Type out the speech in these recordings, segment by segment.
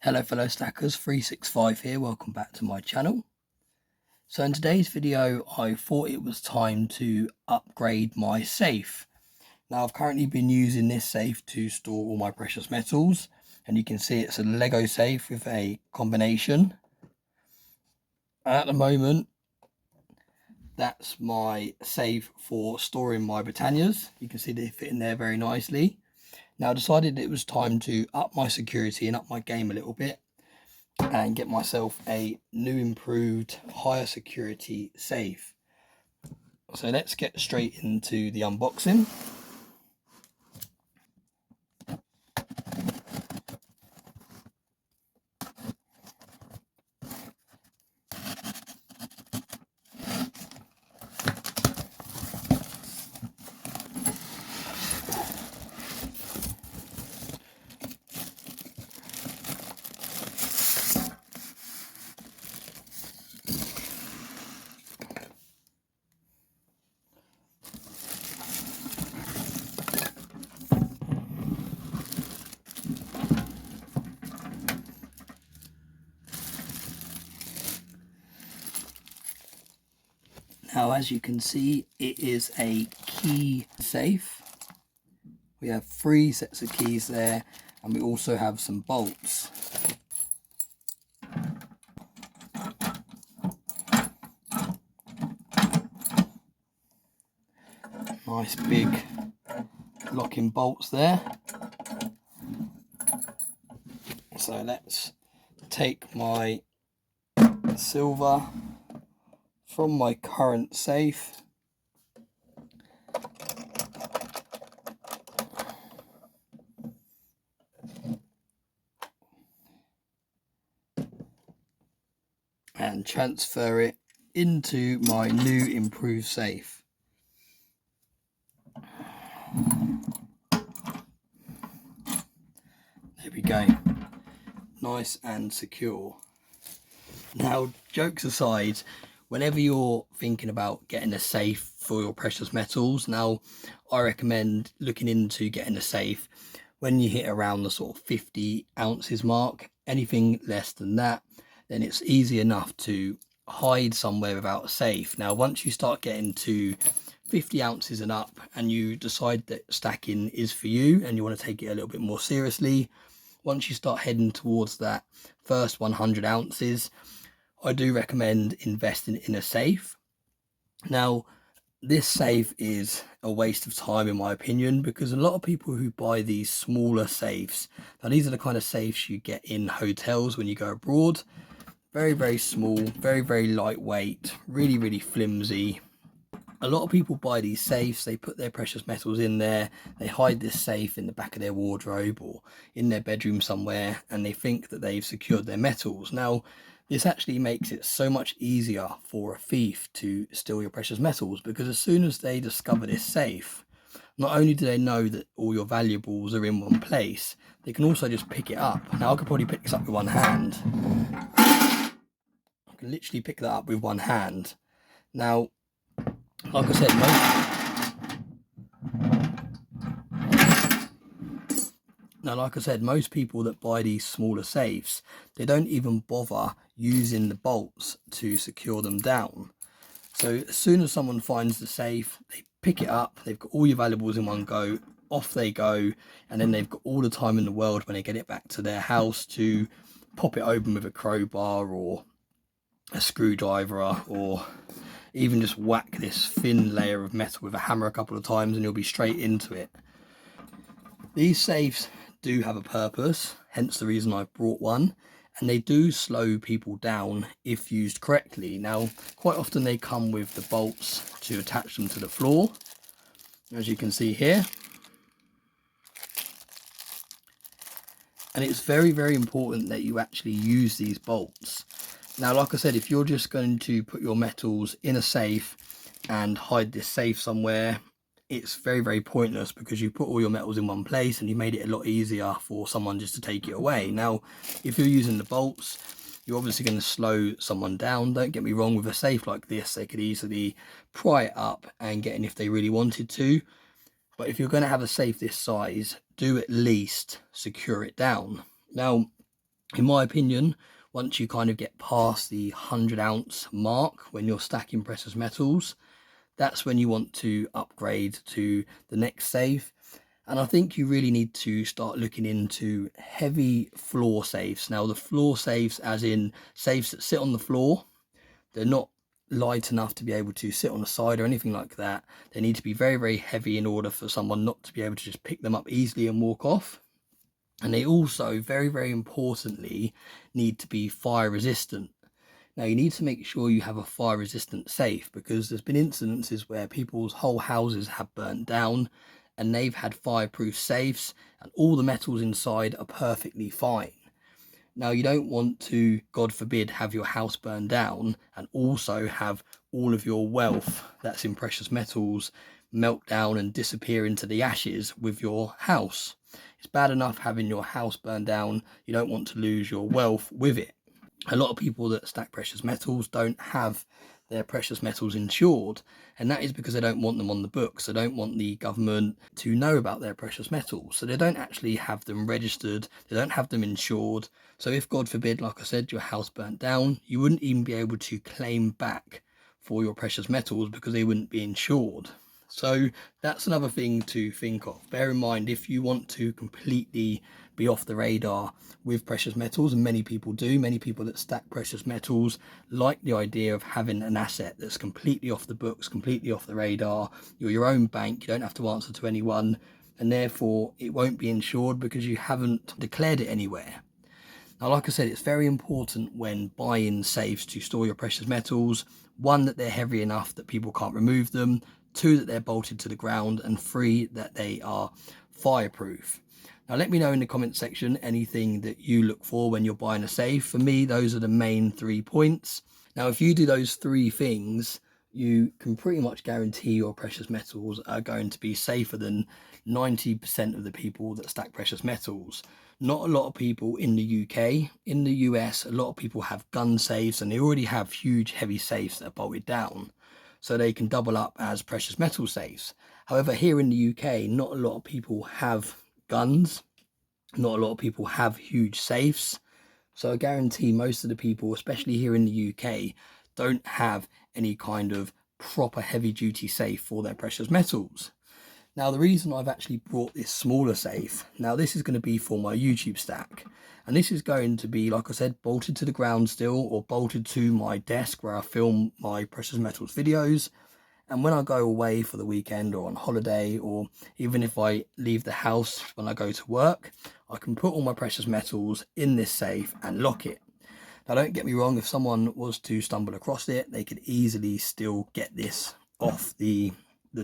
Hello fellow stackers, 365 here, welcome back to my channel. So in today's video I thought it was time to upgrade my safe. Now I've currently been using this safe to store all my precious metals, and you can see it's a Lego safe with a combination. At the moment that's my safe for storing my Britannias. You can see they fit in there very nicely. Now I decided it was time to up my security and up my game a little bit and get myself a new improved higher security safe. So let's get straight into the unboxing. Now, as you can see, it is a key safe. We have 3 sets of keys there, and we also have some bolts. Nice big locking bolts there. So let's take my silver from my current safe and transfer it into my new improved safe. There we go, nice and secure. Now, jokes aside, whenever you're thinking about getting a safe for your precious metals, now I recommend looking into getting a safe when you hit around the sort of 50 ounces mark. Anything less than that, then it's easy enough to hide somewhere without a safe. Now once you start getting to 50 ounces and up, and you decide that stacking is for you and you want to take it a little bit more seriously, once you start heading towards that first 100 ounces, I do recommend investing in a safe. Now, this safe is a waste of time in my opinion, because a lot of people who buy these smaller safes, now these are the kind of safes you get in hotels when you go abroad. Very small, very lightweight, really flimsy. A lot of people buy these safes, they put their precious metals in there, they hide this safe in the back of their wardrobe or in their bedroom somewhere, and they think that they've secured their metals. Now, this actually makes it so much easier for a thief to steal your precious metals, because as soon as they discover this safe, not only do they know that all your valuables are in one place, they can also just pick it up. Now, I could probably pick this up with one hand. I can literally pick that up with one hand. Now, like I said, most people that buy these smaller safes, they don't even bother using the bolts to secure them down. So as soon as someone finds the safe, they pick it up, they've got all your valuables in one go, off they go, and then they've got all the time in the world when they get it back to their house to pop it open with a crowbar or a screwdriver, or even just whack this thin layer of metal with a hammer a couple of times and you'll be straight into it. These safes do have a purpose, hence the reason I brought one, and they do slow people down if used correctly. Now, quite often they come with the bolts to attach them to the floor, as you can see here. And it's very important that you actually use these bolts. Now, like I said, if you're just going to put your metals in a safe and hide this safe somewhere, it's very pointless, because you put all your metals in one place and you made it a lot easier for someone just to take it away. Now, if you're using the bolts, you're obviously going to slow someone down. Don't get me wrong, with a safe like this, they could easily pry it up and get in if they really wanted to. But if you're going to have a safe this size, do at least secure it down. Now, In my opinion, once you kind of get past the 100-ounce mark when you're stacking precious metals, that's when you want to upgrade to the next safe. And I think you really need to start looking into heavy floor safes. Now, the floor safes, as in safes that sit on the floor, they're not light enough to be able to sit on the side or anything like that. They need to be very, very heavy in order for someone not to be able to just pick them up easily and walk off. And they also, very, very importantly, need to be fire resistant. Now, you need to make sure you have a fire resistant safe, because there's been incidences where people's whole houses have burnt down and they've had fireproof safes and all the metals inside are perfectly fine. Now, you don't want to, God forbid, have your house burn down and also have all of your wealth that's in precious metals melt down and disappear into the ashes with your house. It's bad enough having your house burn down. You don't want to lose your wealth with it. A lot of people that stack precious metals don't have their precious metals insured, and that is because they don't want them on the books. They don't want the government to know about their precious metals, so they don't actually have them registered. They don't have them insured. So if, God forbid, like I said, your house burnt down, you wouldn't even be able to claim back for your precious metals because they wouldn't be insured. So that's another thing to think of. Bear in mind, if you want to completely be off the radar with precious metals, and many people do, many people that stack precious metals like the idea of having an asset that's completely off the books, completely off the radar. You're your own bank, you don't have to answer to anyone, and therefore it won't be insured because you haven't declared it anywhere. Now, like I said, it's very important when buying safes to store your precious metals, one, that they're heavy enough that people can't remove them, two, that they're bolted to the ground, and three, that they are fireproof. Now, let me know in the comment section anything that you look for when you're buying a safe. For me, those are the main 3 points. Now, if you do those 3 things, you can pretty much guarantee your precious metals are going to be safer than 90% of the people that stack precious metals. Not a lot of people in the UK. In the US, a lot of people have gun safes, and they already have huge heavy safes that are bolted down, so they can double up as precious metal safes. However, here in the UK, not a lot of people have guns. Not a lot of people have huge safes. So I guarantee most of the people, especially here in the UK, don't have any kind of proper heavy duty safe for their precious metals. Now, the reason I've actually brought this smaller safe, now this is going to be for my YouTube stack, and this is going to be, like I said, bolted to the ground still, or bolted to my desk where I film my precious metals videos. And when I go away for the weekend or on holiday, or even if I leave the house when I go to work, I can put all my precious metals in this safe and lock it. Now, don't get me wrong, if someone was to stumble across it, they could easily still get this off the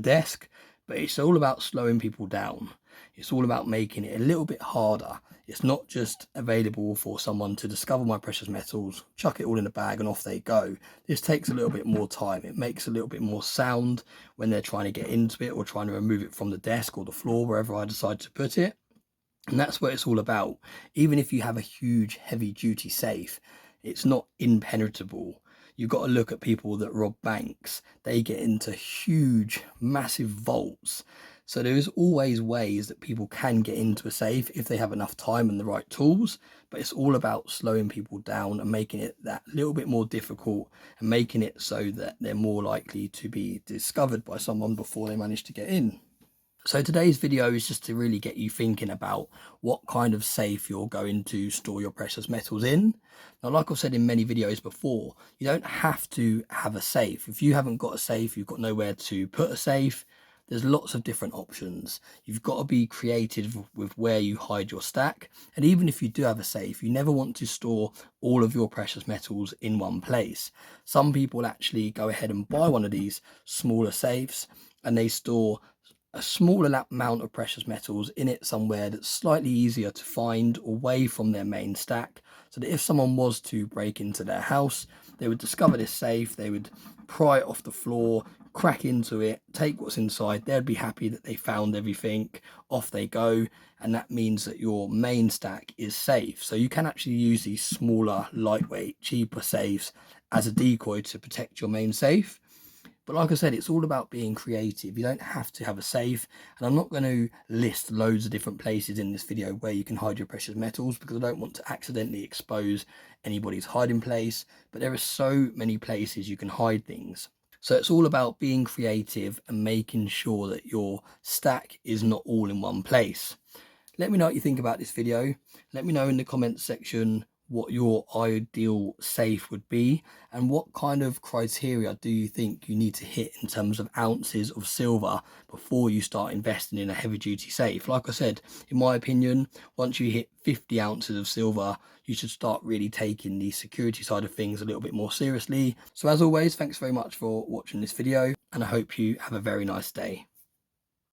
desk, but it's all about slowing people down. It's all about making it a little bit harder. It's not just available for someone to discover my precious metals, chuck it all in a bag and off they go. This takes a little bit more time. It makes a little bit more sound when they're trying to get into it or trying to remove it from the desk or the floor, wherever I decide to put it. And that's what it's all about. Even if you have a huge heavy duty safe, it's not impenetrable. You've got to look at people that rob banks. They get into huge, massive vaults. So there is always ways that people can get into a safe if they have enough time and the right tools. But it's all about slowing people down and making it that little bit more difficult, and making it so that they're more likely to be discovered by someone before they manage to get in. So today's video is just to really get you thinking about what kind of safe you're going to store your precious metals in. Now, like I've said in many videos before, you don't have to have a safe. If you haven't got a safe, you've got nowhere to put a safe, there's lots of different options. You've got to be creative with where you hide your stack. And even if you do have a safe, you never want to store all of your precious metals in one place. Some people actually go ahead and buy one of these smaller safes, and they store a smaller amount of precious metals in it somewhere that's slightly easier to find away from their main stack, so that if someone was to break into their house, they would discover this safe, they would pry it off the floor, crack into it, take what's inside, they'd be happy that they found everything, off they go, and that means that your main stack is safe. So you can actually use these smaller, lightweight, cheaper safes as a decoy to protect your main safe. But like I said, it's all about being creative. You don't have to have a safe, and I'm not going to list loads of different places in this video where you can hide your precious metals, because I don't want to accidentally expose anybody's hiding place. But there are so many places you can hide things. So it's all about being creative and making sure that your stack is not all in one place. Let me know what you think about this video. Let me know in the comments section what your ideal safe would be, and what kind of criteria do you think you need to hit in terms of ounces of silver before you start investing in a heavy duty safe. Like I said, in my opinion, once you hit 50 ounces of silver, you should start really taking the security side of things a little bit more seriously. So as always, thanks very much for watching this video, and I hope you have a very nice day.